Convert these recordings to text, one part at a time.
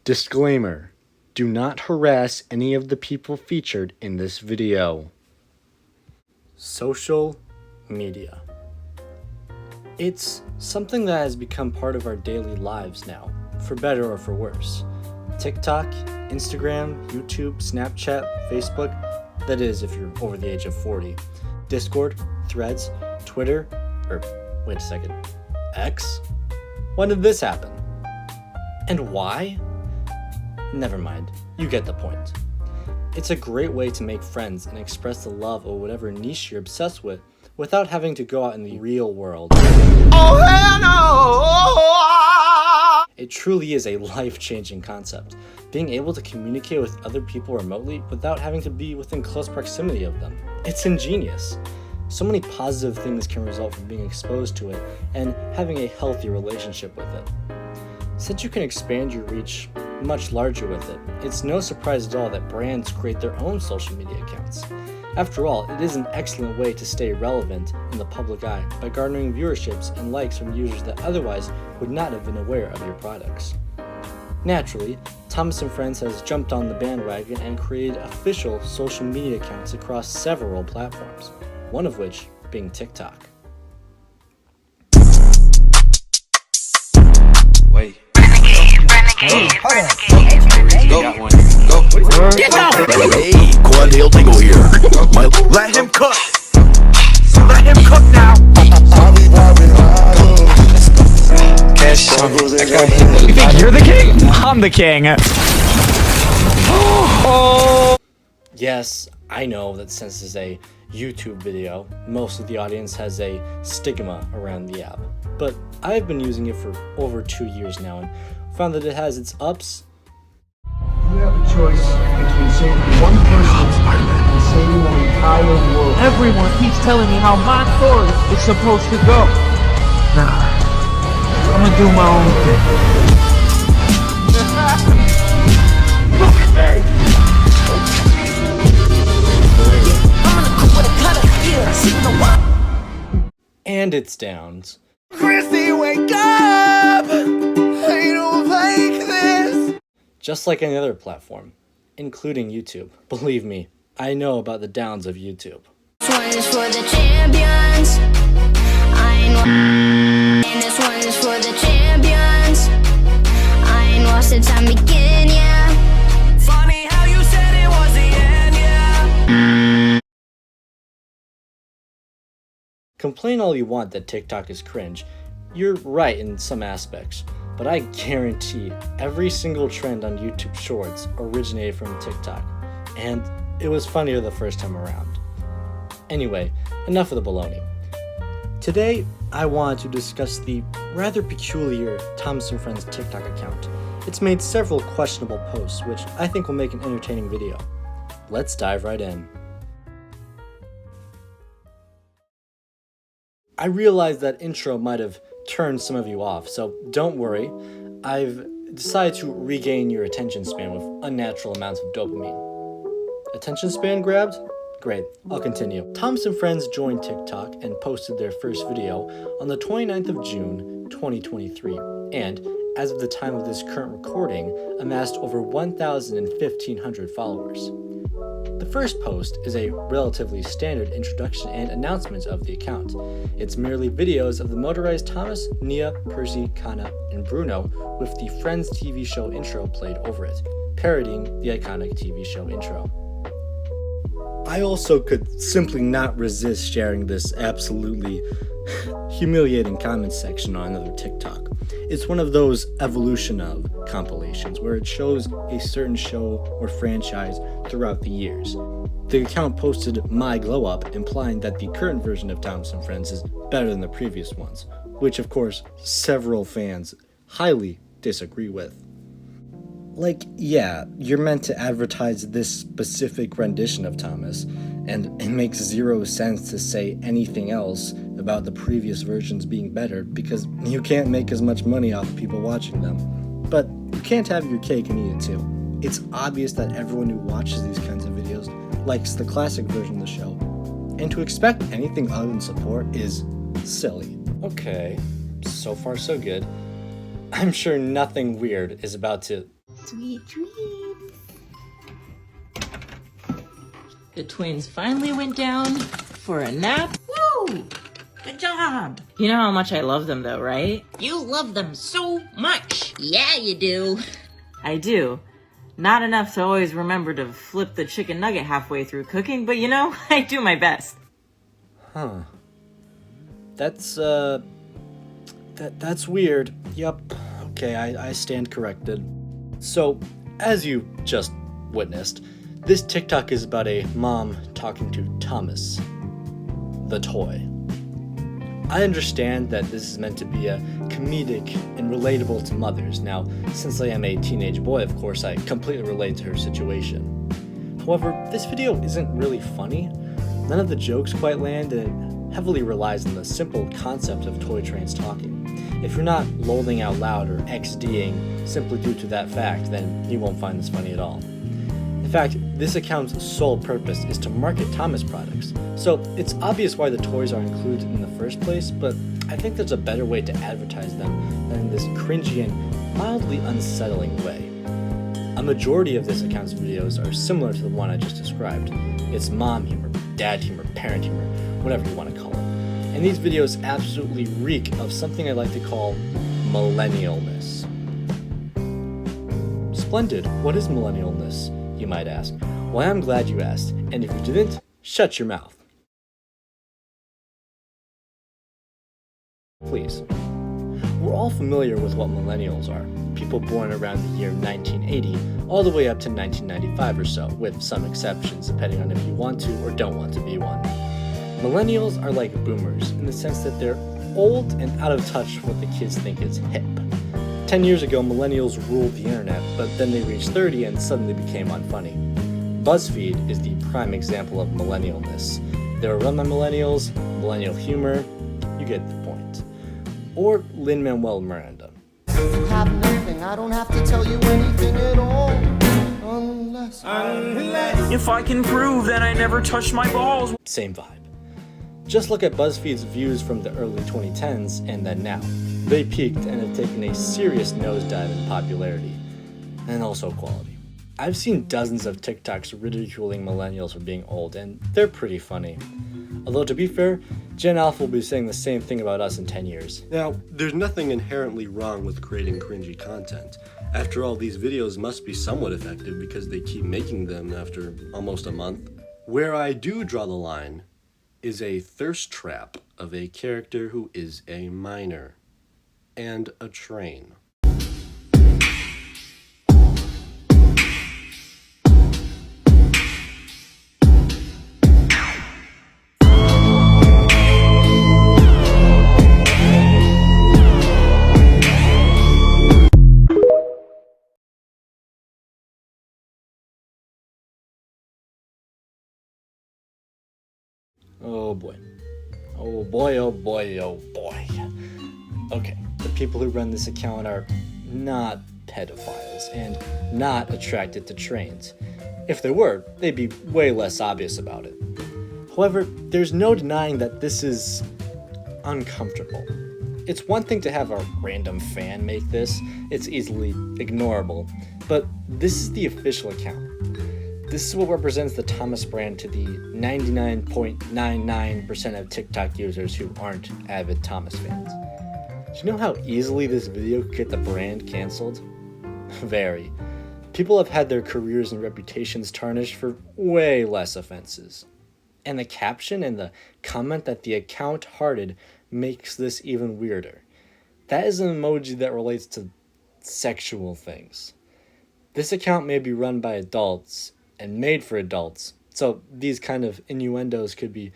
Disclaimer: do not harass any of the people featured in this video. Social media. It's something that has become part of our daily lives now, for better or for worse. TikTok, Instagram, YouTube, Snapchat, Facebook, that is if you're over the age of 40, Discord, Threads, Twitter, wait a second, X? When did this happen? And why? Never mind, you get the point. It's a great way to make friends and express the love of whatever niche you're obsessed with without having to go out in the real world. Oh hell no! It truly is a life-changing concept, being able to communicate with other people remotely without having to be within close proximity of them. It's ingenious. So many positive things can result from being exposed to it and having a healthy relationship with it. Since you can expand your reach much larger with it, it's no surprise at all that brands create their own social media accounts. After all, it is an excellent way to stay relevant in the public eye by garnering viewerships and likes from users that otherwise would not have been aware of your products. Naturally, Thomas & Friends has jumped on the bandwagon and created official social media accounts across several platforms, one of which being TikTok. Wait. Hey, hold on. Go. Got one. Go. Get out! Hey, Quandale Dingle here. Let him cook. Let him cook now. Cash. You think you're the king? I'm the king. Yes, I know that since it's a YouTube video, most of the audience has a stigma around the app. But I've been using it for over 2 years now and found that it has its ups. You have a choice between saving one person and saving an entire world. Everyone keeps telling me how my story is supposed to go. Nah, I'm gonna do my own thing. And its downs. Chrissy, wake up! I don't like this. Just like any other platform, including YouTube. Believe me, I know about the downs of YouTube. This one is for the champions. I ain't and this one is for the champions. I ain't lost the time begin, yeah. Funny how you said it was the end, yeah. Complain all you want that TikTok is cringe. You're right in some aspects, but I guarantee every single trend on YouTube Shorts originated from TikTok, and it was funnier the first time around. Anyway, enough of the baloney. Today, I wanted to discuss the rather peculiar Thomas & Friends TikTok account. It's made several questionable posts, which I think will make an entertaining video. Let's dive right in. I realize that intro might have turned some of you off, so don't worry. I've decided to regain your attention span with unnatural amounts of dopamine. Attention span grabbed? Great, I'll continue. Thomas & Friends joined TikTok and posted their first video on the 29th of June, 2023, and, as of the time of this current recording, amassed over 1,100 followers. The first post is a relatively standard introduction and announcement of the account. It's merely videos of the motorized Thomas, Nia, Percy, Kana, and Bruno with the Friends TV show intro played over it, parodying the iconic TV show intro. I also could simply not resist sharing this absolutely humiliating comment section on another TikTok. It's one of those evolution of compilations where it shows a certain show or franchise throughout the years. The account posted my glow up, implying that the current version of Thomas & Friends is better than the previous ones, which of course several fans highly disagree with. Like, yeah, you're meant to advertise this specific rendition of Thomas, and it makes zero sense to say anything else about the previous versions being better because you can't make as much money off of people watching them. But you can't have your cake and eat it too. It's obvious that everyone who watches these kinds of videos likes the classic version of the show, and to expect anything other than support is silly. Okay, so far so good. I'm sure nothing weird is about to Sweet dreams. The twins finally went down for a nap. Woo! Good job. You know how much I love them though, right? You love them so much. Yeah, you do. I do. Not enough to always remember to flip the chicken nugget halfway through cooking, but you know, I do my best. Huh. That's weird. Yup. Okay, I stand corrected. So, as you just witnessed, this TikTok is about a mom talking to Thomas, the toy. I understand that this is meant to be a comedic and relatable to mothers. Now, since I am a teenage boy, of course, I completely relate to her situation. However, this video isn't really funny. None of the jokes quite land, and it heavily relies on the simple concept of toy trains talking. If you're not lolling out loud or XDing simply due to that fact, then you won't find this funny at all. In fact, this account's sole purpose is to market Thomas products, so it's obvious why the toys are included in the first place, but I think there's a better way to advertise them than in this cringy and mildly unsettling way. A majority of this account's videos are similar to the one I just described. It's mom humor, dad humor, parent humor, whatever you want to call it. And these videos absolutely reek of something I like to call millennialness. Splendid, what is millennialness, you might ask? Well, I'm glad you asked, and if you didn't, shut your mouth. Please. We're all familiar with what millennials are. People born around the year 1980 all the way up to 1995 or so, with some exceptions depending on if you want to or don't want to be one. Millennials are like boomers in the sense that they're old and out of touch with what the kids think is hip. 10 years ago, millennials ruled the internet, but then they reached 30 and suddenly became unfunny. BuzzFeed is the prime example of millennialness. They were run by millennials, millennial humor, you get the point. Or Lin-Manuel Miranda. Have nothing, I don't have to tell you anything at all. Unless If I can prove that I never touched my balls. Same vibe. Just look at BuzzFeed's views from the early 2010s and then now. They peaked and have taken a serious nosedive in popularity, and also quality. I've seen dozens of TikToks ridiculing millennials for being old, and they're pretty funny. Although to be fair, Gen Alpha will be saying the same thing about us in 10 years. Now, there's nothing inherently wrong with creating cringy content. After all, these videos must be somewhat effective because they keep making them after almost a month. Where I do draw the line is a thirst trap of a character who is a minor and a train. Oh boy. Oh boy, oh boy, oh boy. Okay, the people who run this account are not pedophiles and not attracted to trains. If they were, they'd be way less obvious about it. However, there's no denying that this is uncomfortable. It's one thing to have a random fan make this, it's easily ignorable, but this is the official account. This is what represents the Thomas brand to the 99.99% of TikTok users who aren't avid Thomas fans. Do you know how easily this video could get the brand canceled? Very. People have had their careers and reputations tarnished for way less offenses. And the caption and the comment that the account hearted makes this even weirder. That is an emoji that relates to sexual things. This account may be run by adults and made for adults, so these kind of innuendos could be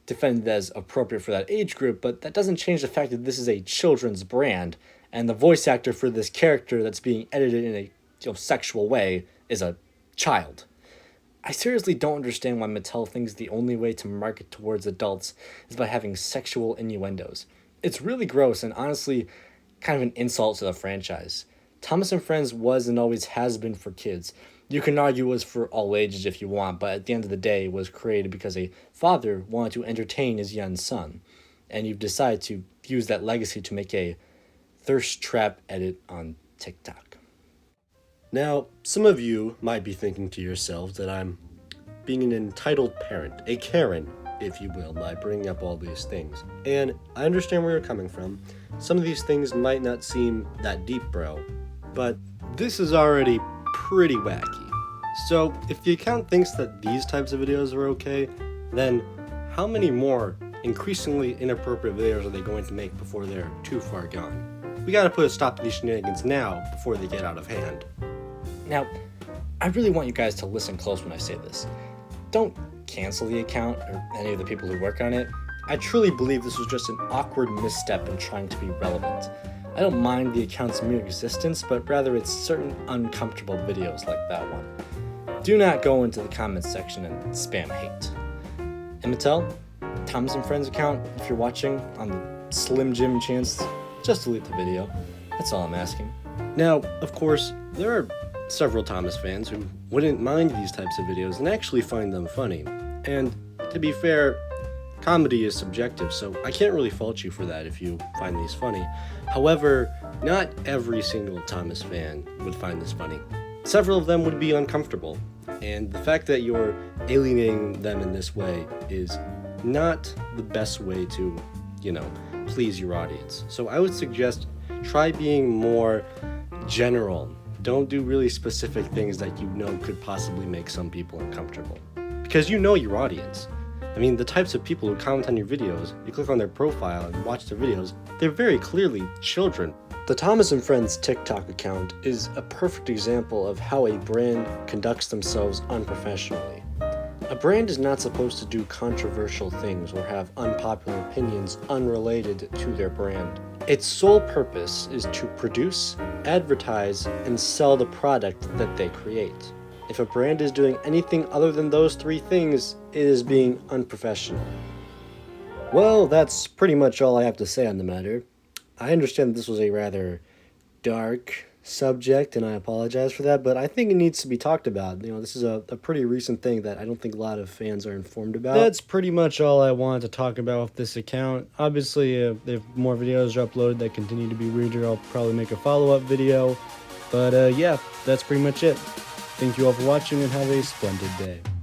defended as appropriate for that age group, but that doesn't change the fact that this is a children's brand, and the voice actor for this character that's being edited in a sexual way is a child. I seriously don't understand why Mattel thinks the only way to market towards adults is by having sexual innuendos. It's really gross and honestly kind of an insult to the franchise. Thomas & Friends was and always has been for kids. You can argue it was for all ages if you want, but at the end of the day, it was created because a father wanted to entertain his young son, and you've decided to use that legacy to make a thirst trap edit on TikTok. Now, some of you might be thinking to yourselves that I'm being an entitled parent, a Karen, if you will, by bringing up all these things. And I understand where you're coming from. Some of these things might not seem that deep, bro, but this is already pretty wacky. So if the account thinks that these types of videos are okay, then how many more increasingly inappropriate videos are they going to make before they're too far gone? We gotta put a stop to these shenanigans now before they get out of hand. Now, I really want you guys to listen close when I say this. Don't cancel the account or any of the people who work on it. I truly believe this was just an awkward misstep in trying to be relevant. I don't mind the account's mere existence, but rather it's certain uncomfortable videos like that one. Do not go into the comments section and spam hate. And Mattel, Thomas and Friends account, if you're watching, on the Slim Jim chance, just delete the video. That's all I'm asking. Now, of course, there are several Thomas fans who wouldn't mind these types of videos and actually find them funny. And to be fair, comedy is subjective, so I can't really fault you for that if you find these funny. However, not every single Thomas fan would find this funny. Several of them would be uncomfortable, and the fact that you're alienating them in this way is not the best way to, please your audience. So I would suggest try being more general. Don't do really specific things that you know could possibly make some people uncomfortable. Because you know your audience. I mean, the types of people who comment on your videos, you click on their profile and watch their videos, they're very clearly children. The Thomas and Friends TikTok account is a perfect example of how a brand conducts themselves unprofessionally. A brand is not supposed to do controversial things or have unpopular opinions unrelated to their brand. Its sole purpose is to produce, advertise, and sell the product that they create. If a brand is doing anything other than those three things, it is being unprofessional. Well, that's pretty much all I have to say on the matter. I understand that this was a rather dark subject, and I apologize for that, but I think it needs to be talked about. This is a pretty recent thing that I don't think a lot of fans are informed about. That's pretty much all I wanted to talk about with this account. Obviously, if more videos are uploaded that continue to be weirder, I'll probably make a follow-up video. But yeah, that's pretty much it. Thank you all for watching and have a splendid day.